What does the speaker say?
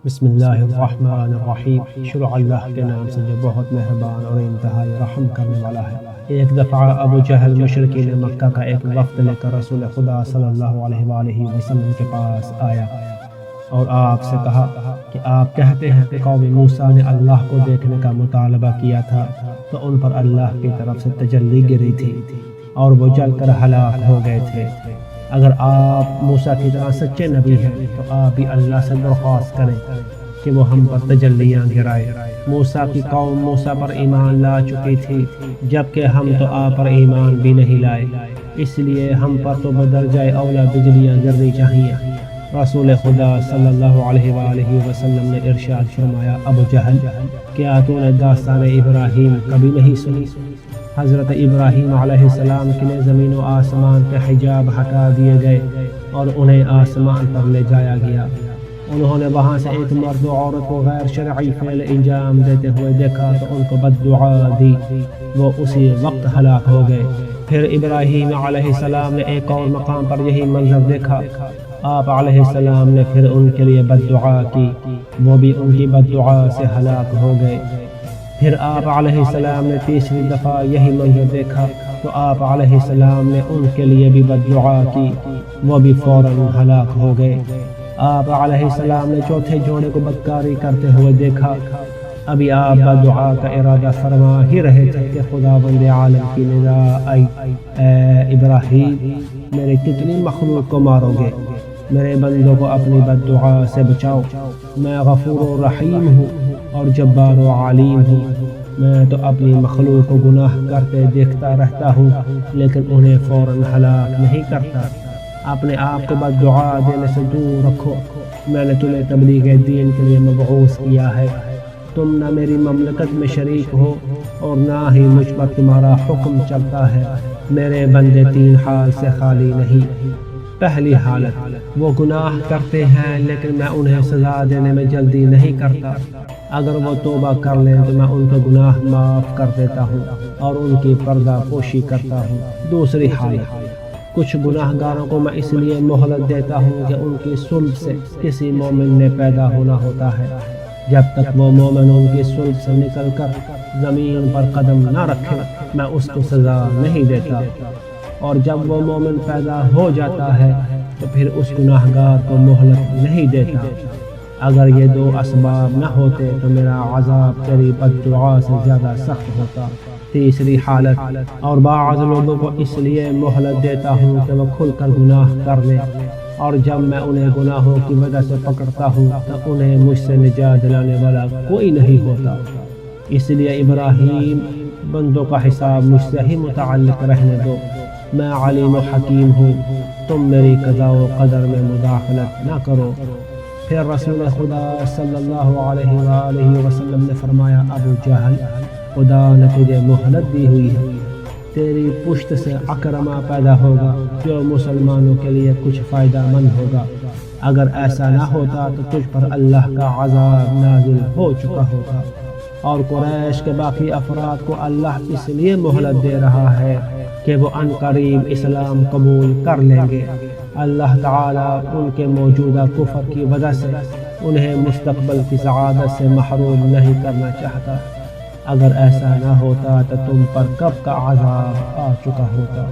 بسم اللہ الرحمن الرحیم۔ شروع اللہ کے نام سے جو بہت مہربان اور انتہائی رحم کرنے والا ہے۔ ایک دفعہ ابو جہل مشرکین مکہ کا ایک وفد لے کر رسول خدا صلی اللہ علیہ وآلہ وسلم کے پاس آیا اور آپ سے کہا کہ آپ کہتے ہیں کہ قوم موسیٰ نے اللہ کو دیکھنے کا مطالبہ کیا تھا تو ان پر اللہ کی طرف سے تجلی گری تھی اور وہ جل کر ہلاک ہو گئے تھے۔ اگر آپ موسیٰ کی طرح سچے نبی ہیں تو آپ بھی اللہ سے درخواست کریں کہ وہ ہم پر تجلیاں گرائے۔ موسیٰ کی قوم موسیٰ پر ایمان لا چکی تھی جبکہ ہم تو آپ پر ایمان بھی نہیں لائے، اس لیے ہم پر تو بدرجہ اولا بجلیاں گرنی چاہیے۔ رسول خدا صلی اللہ علیہ وآلہ وسلم نے ارشاد فرمایا، ابو جہل کیا تو نے داستان ابراہیم کبھی نہیں سنی؟ حضرت ابراہیم علیہ السلام کے لیے زمین و آسمان کے حجاب ہٹا دیے گئے اور انہیں آسمان پر لے جایا گیا۔ انہوں نے وہاں سے ایک مرد و عورت کو غیر شرعی فعل انجام دیتے ہوئے دیکھا تو ان کو بد دعا دی، وہ اسی وقت ہلاک ہو گئے۔ پھر ابراہیم علیہ السلام نے ایک اور مقام پر یہی منظر دیکھا، آپ علیہ السلام نے پھر ان کے لیے بد دعا کی، وہ بھی ان کی بد دعا سے ہلاک ہو گئے۔ پھر آپ علیہ السلام نے تیسری دفعہ یہی منظر دیکھا تو آپ علیہ السلام نے ان کے لیے بھی بد دعا کی، وہ بھی فوراً ہلاک ہو گئے۔ آپ علیہ السلام نے چوتھے جوڑے کو بدکاری کرتے ہوئے دیکھا۔ ابھی آپ بد دعا کا ارادہ فرما ہی رہے تھے کہ خداوند عالم کی ندا آئی، اے ابراہیم میرے کتنی مخلوق کو مارو گے؟ میرے بندوں کو اپنی بد دعا سے بچاؤ، میں غفور و رحیم ہوں اور جبار و علیم ہوں۔ میں تو اپنی مخلوق کو گناہ کرتے دیکھتا رہتا ہوں لیکن انہیں فوراً ہلاک نہیں کرتا۔ اپنے آپ کو بد دعا دینے سے دور رکھو، میں نے تمہیں تبلیغ دین کے لیے مبعوث کیا ہے، تم نہ میری مملکت میں شریک ہو اور نہ ہی مجھ پر تمہارا حکم چلتا ہے۔ میرے بندے تین حال سے خالی نہیں۔ پہلی حالت، وہ گناہ کرتے ہیں لیکن میں انہیں سزا دینے میں جلدی نہیں کرتا، اگر وہ توبہ کر لیں تو میں ان کے گناہ معاف کر دیتا ہوں اور ان کی پردہ پوشی کرتا ہوں۔ دوسری حالت، کچھ گناہ گاروں کو میں اس لیے مہلت دیتا ہوں کہ ان کی صلب سے کسی مومن نے پیدا ہونا ہوتا ہے، جب تک وہ مومن ان کی صلب سے نکل کر زمین پر قدم نہ رکھے میں اس کو سزا نہیں دیتا، اور جب وہ مومن پیدا ہو جاتا ہے تو پھر اس گناہ گار کو مہلت نہیں دیتا۔ اگر یہ دو اسباب نہ ہوتے تو میرا عذاب تیری بد دعا سے زیادہ سخت ہوتا۔ تیسری حالت، اور بعض لوگوں کو اس لیے مہلت دیتا ہوں کہ وہ کھل کر گناہ کر لیں، اور جب میں انہیں گناہوں کی وجہ سے پکڑتا ہوں تو انہیں مجھ سے نجات دلانے والا کوئی نہیں ہوتا۔ اس لیے ابراہیم بندوں کا حساب مجھ سے ہی متعلق رہنے دو، میں علیم و حکیم ہوں، تم میری قضاء و قدر میں مداخلت نہ کرو۔ پھر رسول خدا صلی اللہ علیہ وآلہ وسلم نے فرمایا، ابو جہل خدا نے تجھے مہلت دی ہوئی ہے، تیری پشت سے اکرما پیدا ہوگا جو مسلمانوں کے لیے کچھ فائدہ مند ہوگا، اگر ایسا نہ ہوتا تو تجھ پر اللہ کا عذاب نازل ہو چکا ہوتا۔ اور قریش کے باقی افراد کو اللہ اس لیے مہلت دے رہا ہے کہ وہ عنقریب اسلام قبول کر لیں گے۔ اللہ تعالیٰ ان کے موجودہ کفر کی وجہ سے انہیں مستقبل کی سعادت سے محروم نہیں کرنا چاہتا، اگر ایسا نہ ہوتا تو تم پر کب کا عذاب آ چکا ہوتا۔